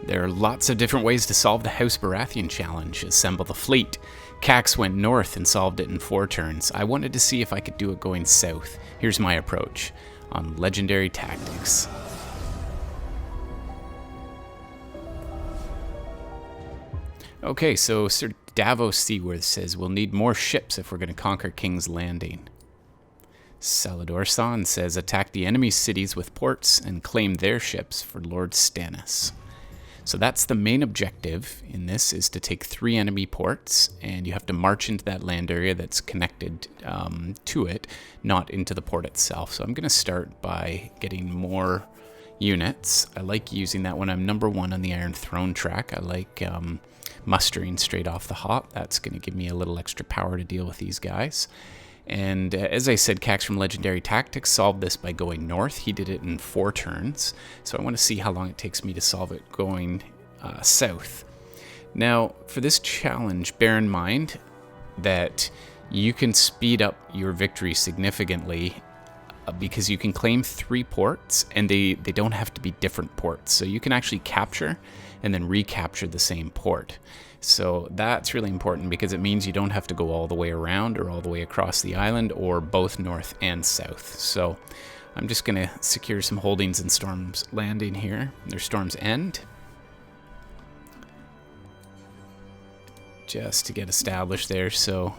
There are lots of different ways to solve the House Baratheon challenge. Assemble the fleet. Cax went north and solved it in 4 turns. I wanted to see if I could do it going south. Here's my approach on legendary tactics. Okay, so Sir Davos Seaworth says we'll need more ships if we're going to conquer King's Landing. Salador San says attack the enemy cities with ports and claim their ships for Lord Stannis. So that's the main objective in this, is to take 3 enemy ports, and you have to march into that land area that's connected to it, not into the port itself. So I'm going to start by getting more units. I like using that when I'm number 1 on the Iron Throne track. I like mustering straight off the hop. That's going to give me a little extra power to deal with these guys. And as I said, Cax from Legendary Tactics solved this by going north. He did it in 4 turns, so I want to see how long it takes me to solve it going south. Now, for this challenge, bear in mind that you can speed up your victory significantly because you can claim 3 ports, and they don't have to be different ports. So you can actually capture and then recapture the same port. So that's really important because it means you don't have to go all the way around or all the way across the island or both north and south. So I'm just going to secure some holdings in Storm's Landing here. There's Storm's End. Just to get established there. So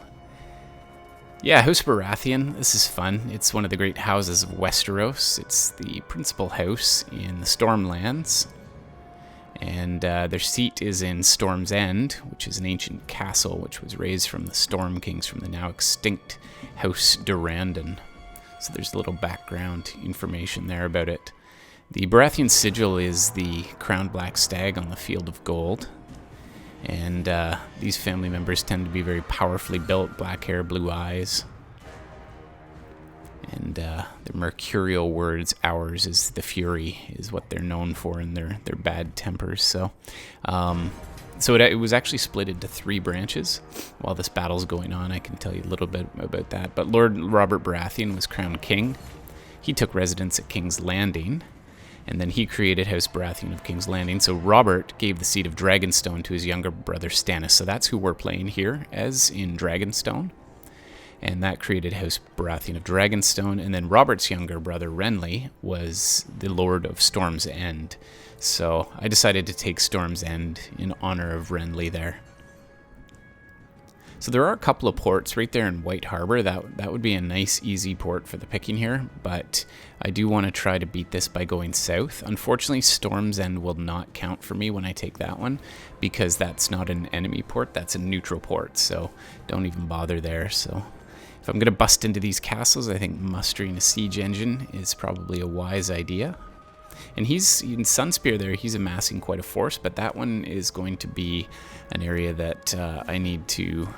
yeah, House Baratheon, this is fun. It's one of the great houses of Westeros. It's the principal house in the Stormlands. And their seat is in Storm's End, which is an ancient castle which was raised from the Storm Kings from the now extinct House Durrandon. So there's a little background information there about it. The Baratheon sigil is the crowned black stag on the field of gold. And these family members tend to be very powerfully built, black hair, blue eyes. And their mercurial words, ours is the fury, is what they're known for in their bad tempers. So it was actually split into 3 branches. While this battle's going on, I can tell you a little bit about that. But Lord Robert Baratheon was crowned king. He took residence at King's Landing, and then he created House Baratheon of King's Landing. So Robert gave the seat of Dragonstone to his younger brother Stannis. So that's who we're playing here as in Dragonstone. And that created House Baratheon of Dragonstone. And then Robert's younger brother, Renly, was the Lord of Storm's End. So I decided to take Storm's End in honor of Renly there. So there are a couple of ports right there in White Harbor. That would be a nice, easy port for the picking here. But I do want to try to beat this by going south. Unfortunately, Storm's End will not count for me when I take that one, because that's not an enemy port. That's a neutral port. So don't even bother there. So if I'm going to bust into these castles, I think mustering a siege engine is probably a wise idea. And he's in Sunspear there, he's amassing quite a force, but that one is going to be an area that I need to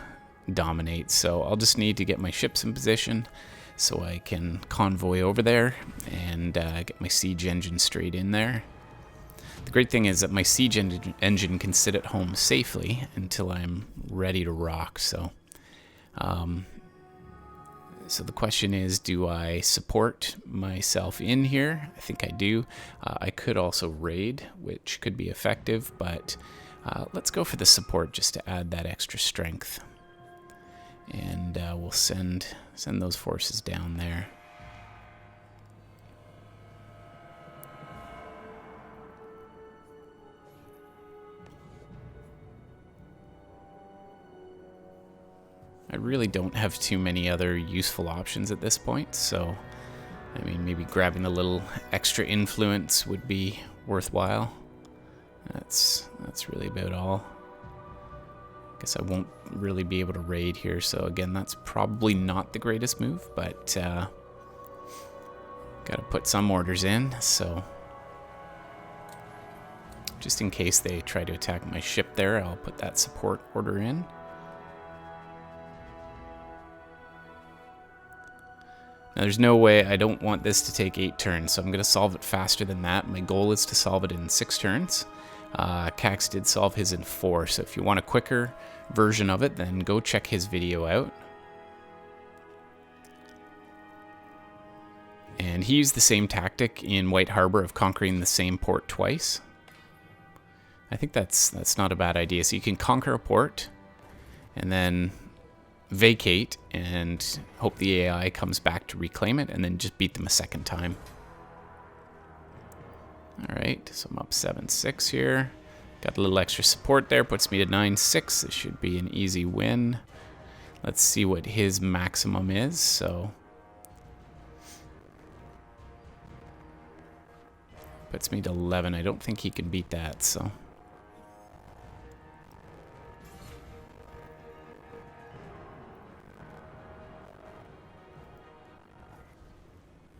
dominate. So I'll just need to get my ships in position so I can convoy over there and get my siege engine straight in there. The great thing is that my siege engine can sit at home safely until I'm ready to rock. So the question is, do I support myself in here? I think I do. I could also raid, which could be effective, but let's go for the support just to add that extra strength. And we'll send those forces down there. I really don't have too many other useful options at this point, so I mean, maybe grabbing a little extra influence would be worthwhile. That's really about all. Guess I won't really be able to raid here, so again, that's probably not the greatest move, but gotta put some orders in, so just in case they try to attack my ship there, I'll put that support order in. Now, there's no way, I don't want this to take 8 turns, so I'm going to solve it faster than that. My goal is to solve it in 6 turns. Cax did solve his in 4, so if you want a quicker version of it, then go check his video out. And he used the same tactic in White Harbor of conquering the same port twice. I think that's not a bad idea. So you can conquer a port and then vacate and hope the AI comes back to reclaim it, and then just beat them a second time. Alright, so I'm up 7-6 here. Got a little extra support there, puts me to 9-6. This should be an easy win. Let's see what his maximum is. So puts me to 11. I don't think he can beat that, so.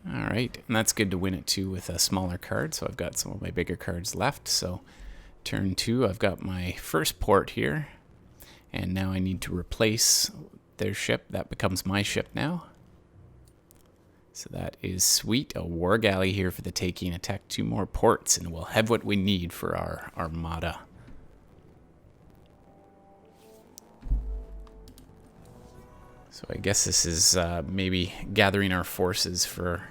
Alright, and that's good to win it too with a smaller card, so I've got some of my bigger cards left. So turn 2, I've got my first port here, and now I need to replace their ship. That becomes my ship now. So that is sweet. A war galley here for the taking. Attack 2 more ports, and we'll have what we need for our armada. So I guess this is maybe gathering our forces for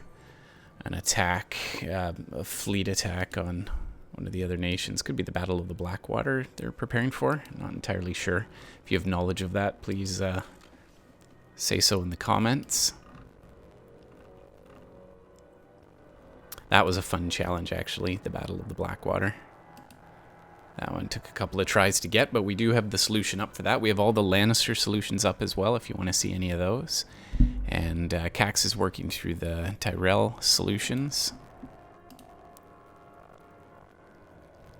an attack, a fleet attack on one of the other nations. Could be the Battle of the Blackwater they're preparing for. I'm not entirely sure. If you have knowledge of that, please say so in the comments. That was a fun challenge, actually, the Battle of the Blackwater. That one took a couple of tries to get, but we do have the solution up for that. We have all the Lannister solutions up as well, if you want to see any of those. And Cax is working through the Tyrell solutions.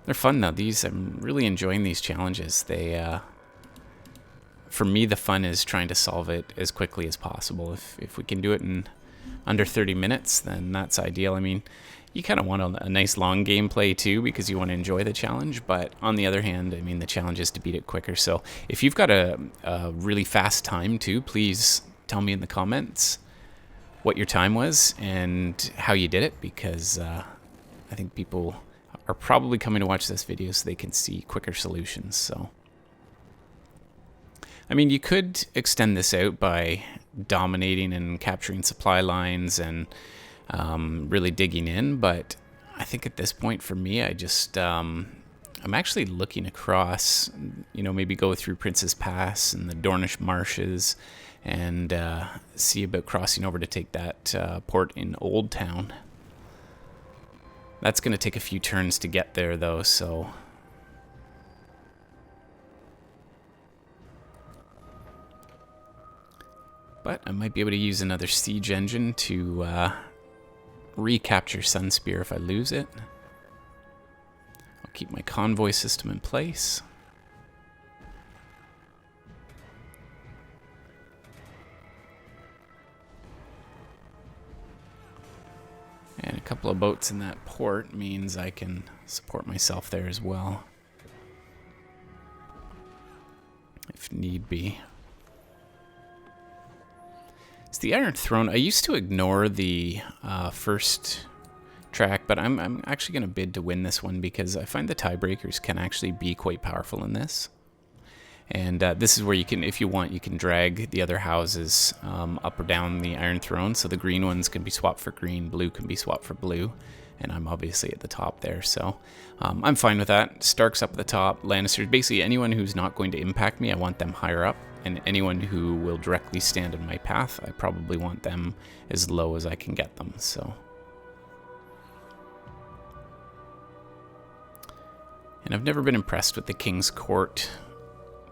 They're fun, though. I'm really enjoying these challenges. For me, the fun is trying to solve it as quickly as possible. If we can do it in under 30 minutes, then that's ideal. I mean, you kind of want a nice long gameplay too, because you want to enjoy the challenge. But on the other hand, I mean, the challenge is to beat it quicker. So if you've got a really fast time too, please tell me in the comments what your time was and how you did it, because I think people are probably coming to watch this video so they can see quicker solutions. So, I mean, you could extend this out by dominating and capturing supply lines and really digging in, but I think at this point for me, I just I'm actually looking across, you know, maybe go through Prince's Pass and the Dornish Marshes and see about crossing over to take that port in Old Town. That's going to take a few turns to get there, though, so. But I might be able to use another siege engine to recapture Sunspear if I lose it. I'll keep my convoy system in place. And a couple of boats in that port means I can support myself there as well, if need be. It's the Iron Throne. I used to ignore the first track, but I'm actually going to bid to win this one because I find the tiebreakers can actually be quite powerful in this. And this is where you can, if you want, you can drag the other houses up or down the Iron Throne. So the green ones can be swapped for green, blue can be swapped for blue. And I'm obviously at the top there, so I'm fine with that. Stark's up at the top, Lannisters, basically anyone who's not going to impact me, I want them higher up. And anyone who will directly stand in my path, I probably want them as low as I can get them, so. And I've never been impressed with the King's Court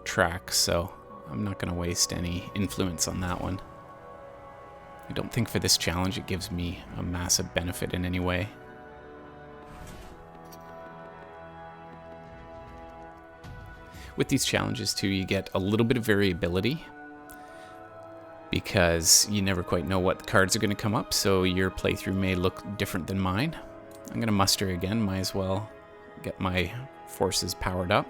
track, so I'm not going to waste any influence on that one. I don't think for this challenge it gives me a massive benefit in any way. With these challenges too, you get a little bit of variability because you never quite know what cards are going to come up, so your playthrough may look different than mine. I'm going to muster again, might as well get my forces powered up.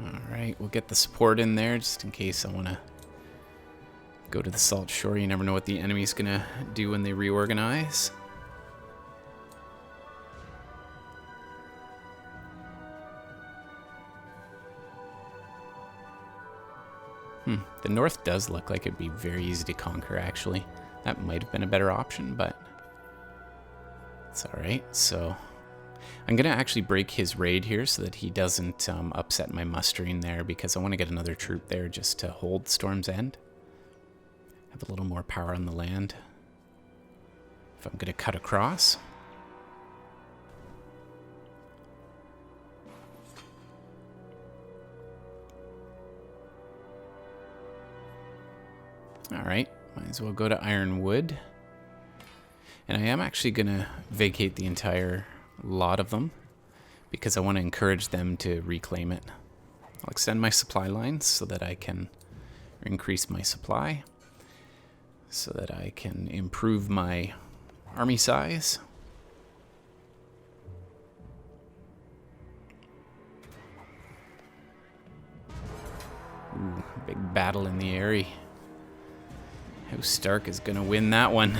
Alright, we'll get the support in there just in case I want to go to the Salt Shore. You never know what the enemy's going to do when they reorganize. The north does look like it'd be very easy to conquer, actually. That might have been a better option, but it's alright. So I'm going to actually break his raid here so that he doesn't upset my mustering there, because I want to get another troop there just to hold Storm's End. Have a little more power on the land. If I'm going to cut across. Alright, might as well go to Ironwood. And I am actually going to vacate the entire lot of them, because I want to encourage them to reclaim it. I'll extend my supply lines so that I can increase my supply, so that I can improve my army size. Ooh, big battle in the area. House Stark is gonna win that one.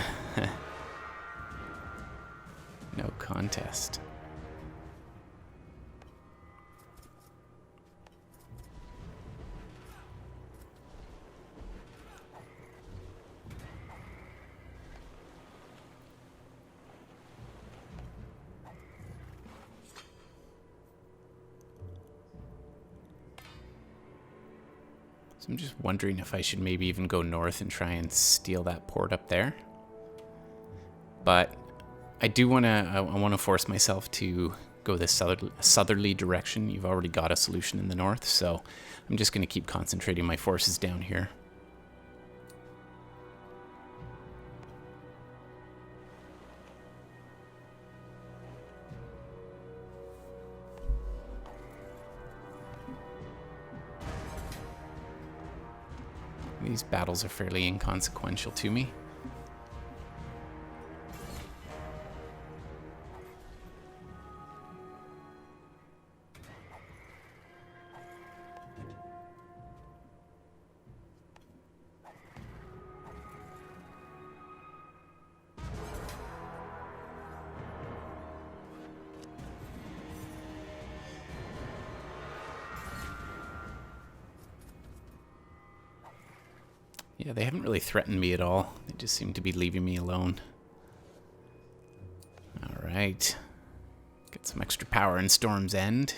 No contest. I'm just wondering if I should maybe even go north and try and steal that port up there. But I do want to, I want to force myself to go this southerly direction. You've already got a solution in the north, so I'm just going to keep concentrating my forces down here. These battles are fairly inconsequential to me. Yeah, they haven't really threatened me at all. They just seem to be leaving me alone. Alright. Get some extra power in Storm's End.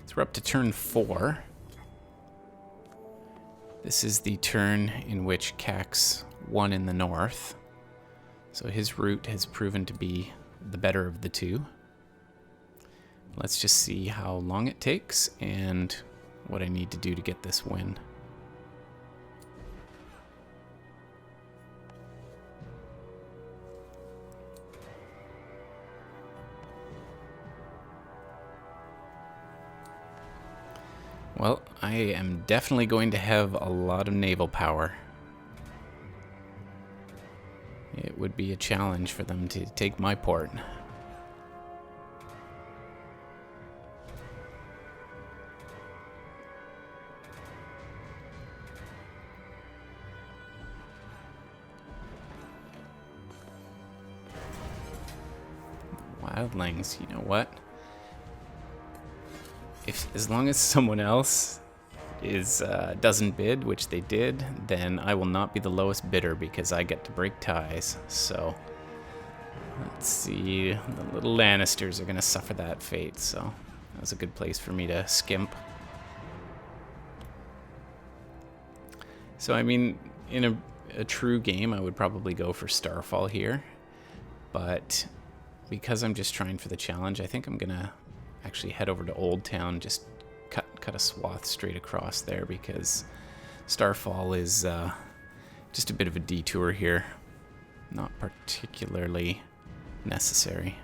So we're up to turn 4. This is the turn in which Cax won in the north. So his route has proven to be the better of the two. Let's just see how long it takes and what I need to do to get this win. Well, I am definitely going to have a lot of naval power. It would be a challenge for them to take my port. Wildlings, you know what? As long as someone else doesn't bid, which they did, then I will not be the lowest bidder because I get to break ties. So let's see, the little Lannisters are gonna suffer that fate, so that was a good place for me to skimp. So I mean, in a true game, I would probably go for Starfall here, but because I'm just trying for the challenge, I think I'm gonna actually head over to Old Town, just cut a swath straight across there, because Starfall is just a bit of a detour here. Not particularly necessary.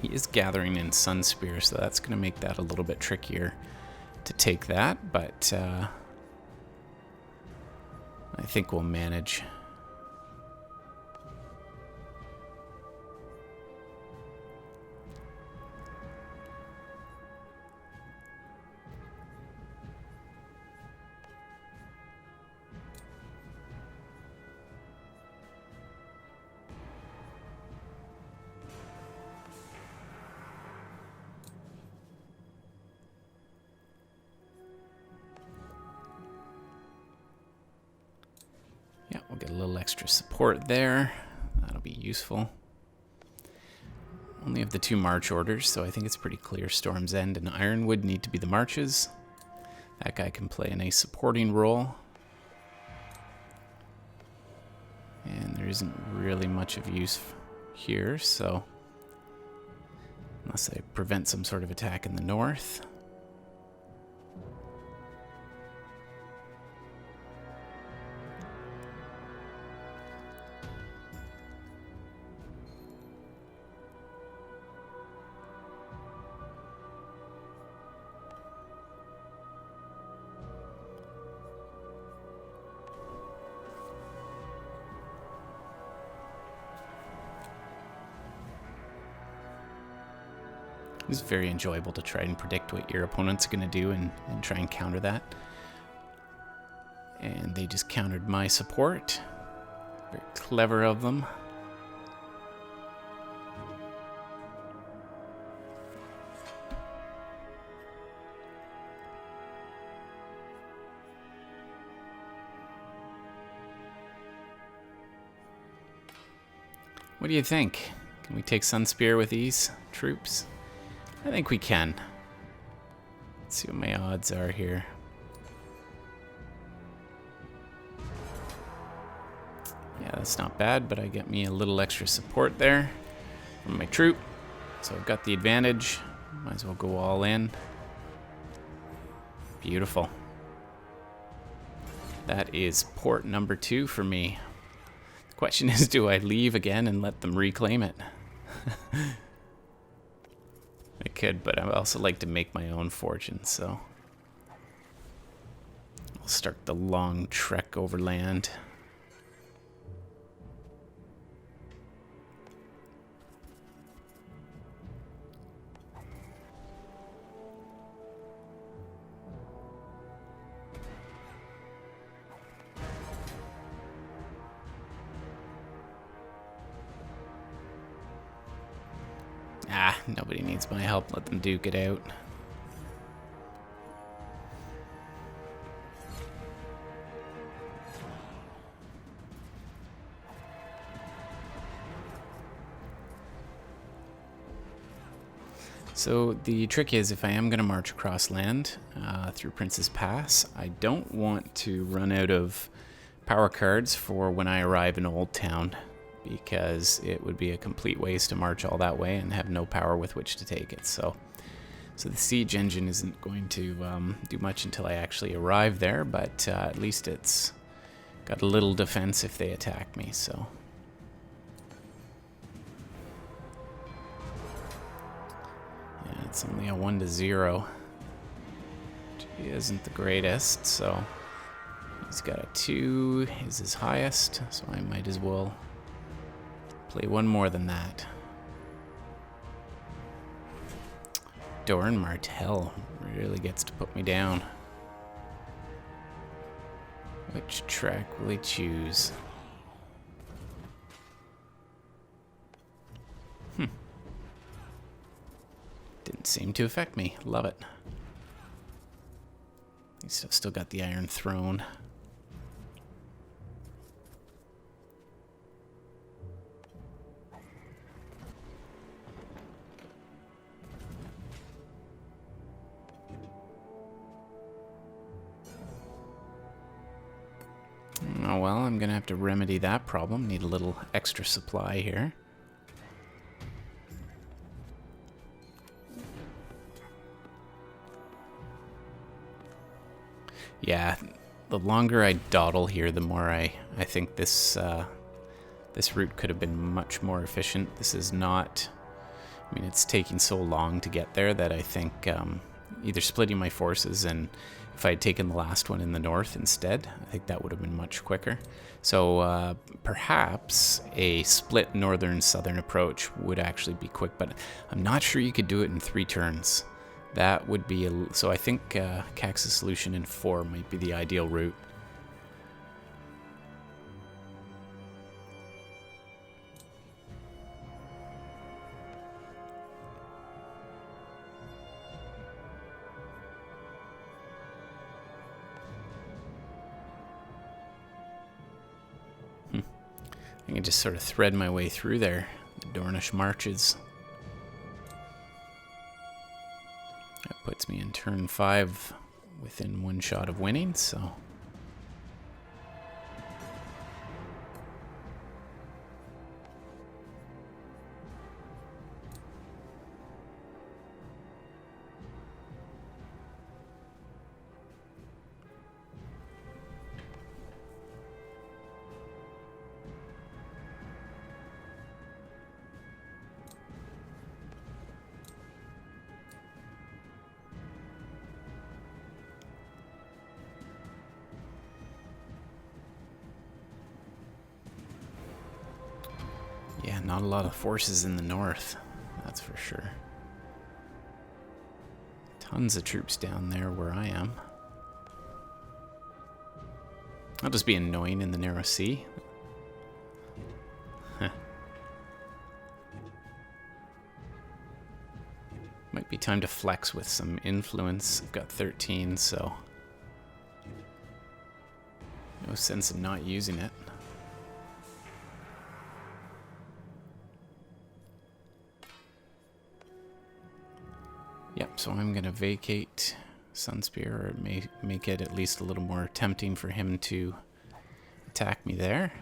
He is gathering in Sunspear, so that's going to make that a little bit trickier to take that, but I think we'll manage. We'll get a little extra support there. That'll be useful. Only have the 2 march orders, so I think it's pretty clear Storm's End and Ironwood need to be the marches. That guy can play a nice supporting role. And there isn't really much of use here, so unless I prevent some sort of attack in the north. It's very enjoyable to try and predict what your opponent's going to do and try and counter that. And they just countered my support. Very clever of them. What do you think? Can we take Sunspear with these troops? I think we can. Let's see what my odds are here. Yeah, that's not bad, but I get me a little extra support there from my troop. So I've got the advantage. Might as well go all in. Beautiful. That is port number 2 for me. The question is, do I leave again and let them reclaim it? I could, but I also like to make my own fortune, so I'll start the long trek overland. Ah, nobody needs my help. Let them duke it out. So the trick is, if I am going to march across land through Prince's Pass, I don't want to run out of power cards for when I arrive in Old Town, because it would be a complete waste to march all that way and have no power with which to take it. So the siege engine isn't going to do much until I actually arrive there, but at least it's got a little defense if they attack me. So yeah, it's only a 1-0, which isn't the greatest. So he's got a 2, is his highest, so I might as well play one more than that. Doran Martell really gets to put me down. Which track will he choose? Didn't seem to affect me. Love it. At least I've still got the Iron Throne. Oh well, I'm gonna have to remedy that problem. Need a little extra supply here. Yeah, the longer I dawdle here, the more I think this this route could have been much more efficient. This is not... I mean, it's taking so long to get there that I think either splitting my forces, and if I had taken the last one in the north instead, I think that would have been much quicker. So perhaps a split northern-southern approach would actually be quick, but I'm not sure you could do it in 3 turns. That would be... so I think Cax's solution in 4 might be the ideal route. I can just sort of thread my way through there. The Dornish marches. That puts me in turn 5 within 1 shot of winning, so... Yeah, not a lot of forces in the north, that's for sure. Tons of troops down there where I am. I'll just be annoying in the narrow sea. Huh. Might be time to flex with some influence. I've got 13, so no sense in not using it. Yep, so I'm going to vacate Sunspear, or make it at least a little more tempting for him to attack me there.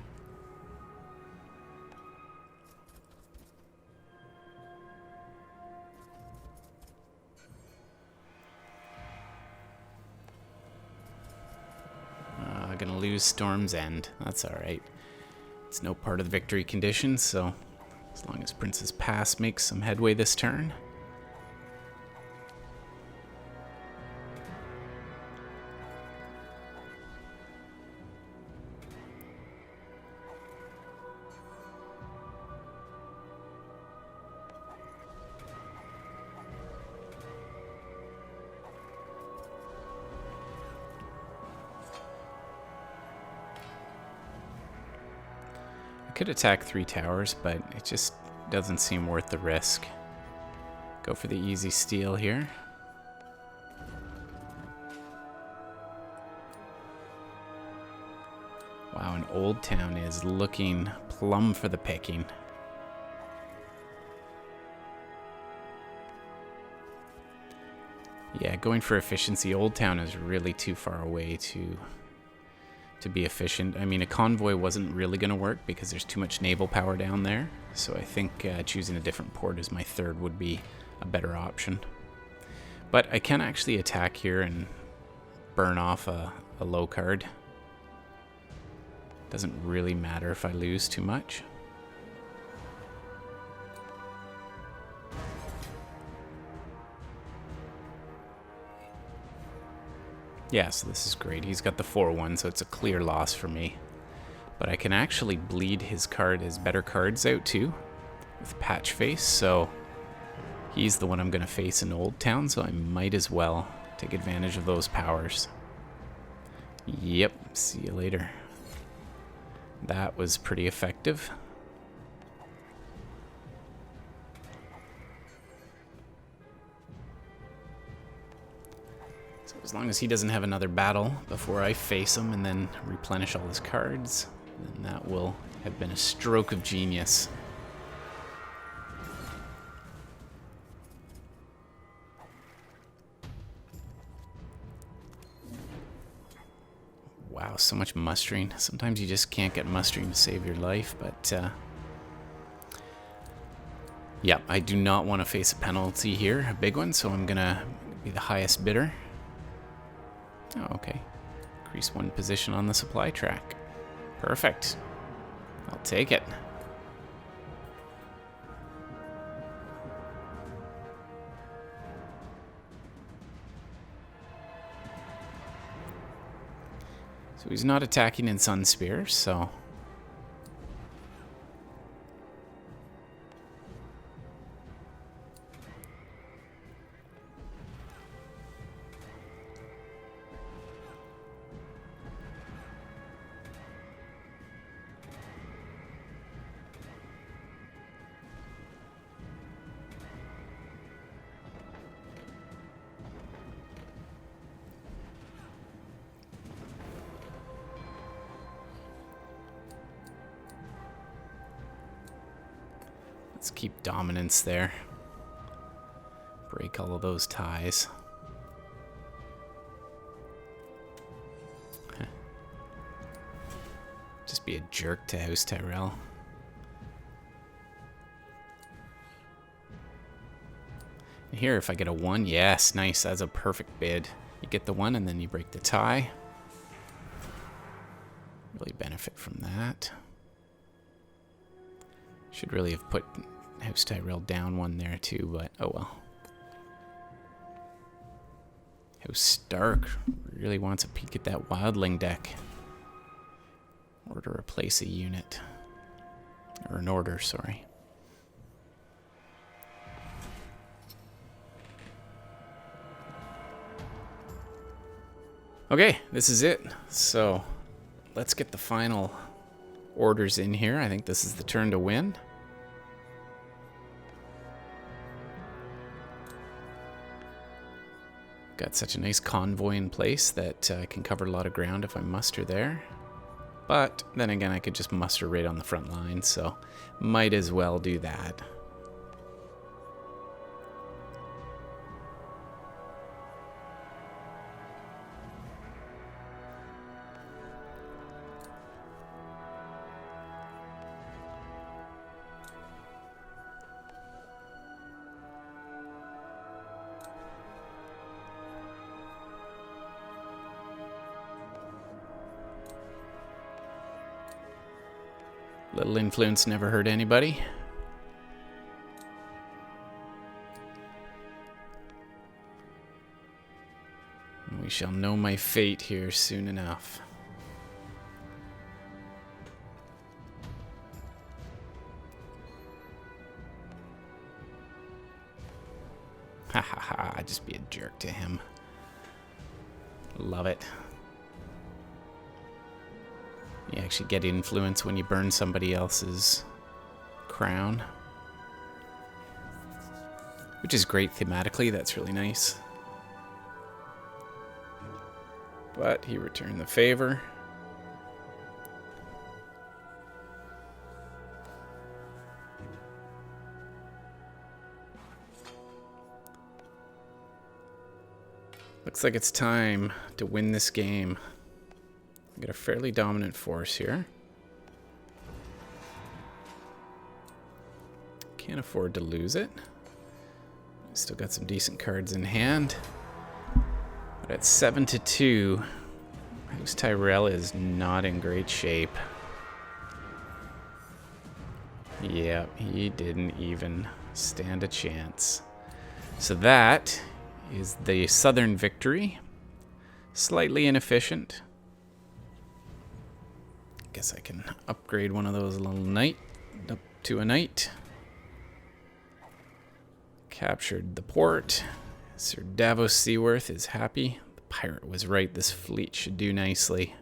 I'm going to lose Storm's End. That's alright. It's no part of the victory condition, so as long as Princess Pass makes some headway this turn. I could attack 3 towers, but it just doesn't seem worth the risk. Go for the easy steal here. Wow, and Old Town is looking plumb for the picking. Yeah, going for efficiency, Old Town is really too far away to be efficient. I mean, a convoy wasn't really going to work because there's too much naval power down there. So I think choosing a different port as my third would be a better option. But I can actually attack here and burn off a low card. Doesn't really matter if I lose too much. Yeah, so this is great. He's got the 4-1, so it's a clear loss for me. But I can actually bleed his better cards out too, with Patch Face, so he's the one I'm going to face in Old Town, so I might as well take advantage of those powers. Yep, see you later. That was pretty effective. As long as he doesn't have another battle before I face him and then replenish all his cards, then that will have been a stroke of genius. Wow, so much mustering. Sometimes you just can't get mustering to save your life, but yeah, I do not want to face a penalty here, a big one, so I'm gonna be the highest bidder. Oh, okay. Increase 1 position on the supply track. Perfect. I'll take it. So he's not attacking in Sunspear, so... Let's keep dominance there. Break all of those ties. Just be a jerk to House Tyrell. Here, if I get a 1, yes, nice. That's a perfect bid. You get the 1 and then you break the tie. Really benefit from that. Should really have put House Tyrell down 1 there too, but oh well. House Stark really wants a peek at that Wildling deck. Or to replace a unit. Or an order, sorry. Okay, this is it. So, let's get the final orders in here. I think this is the turn to win. Got such a nice convoy in place that I can cover a lot of ground if I muster there. But then again, I could just muster right on the front line, so might as well do that. Little influence never hurt anybody. We shall know my fate here soon enough. Ha ha ha, I'd just be a jerk to him. Love it. You actually get influence when you burn somebody else's crown. Which is great thematically, that's really nice. But he returned the favor. Looks like it's time to win this game. I got a fairly dominant force here. Can't afford to lose it. Still got some decent cards in hand. But at 7-2, House Tyrell is not in great shape. Yeah, he didn't even stand a chance. So that is the southern victory. Slightly inefficient. Guess I can upgrade one of those little knight up to a knight. Captured the port. Sir Davos Seaworth is happy. The pirate was right. This fleet should do nicely.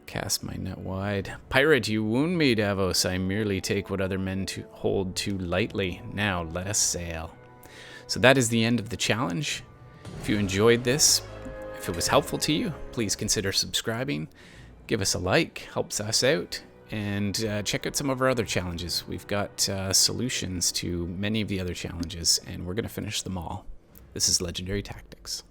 Cast my net wide. Pirate, you wound me, Davos. I merely take what other men hold too lightly. Now let us sail. So that is the end of the challenge. If you enjoyed this, if it was helpful to you, please consider subscribing. Give us a like, helps us out, and check out some of our other challenges. We've got solutions to many of the other challenges, and we're going to finish them all. This is Legendary Tactics.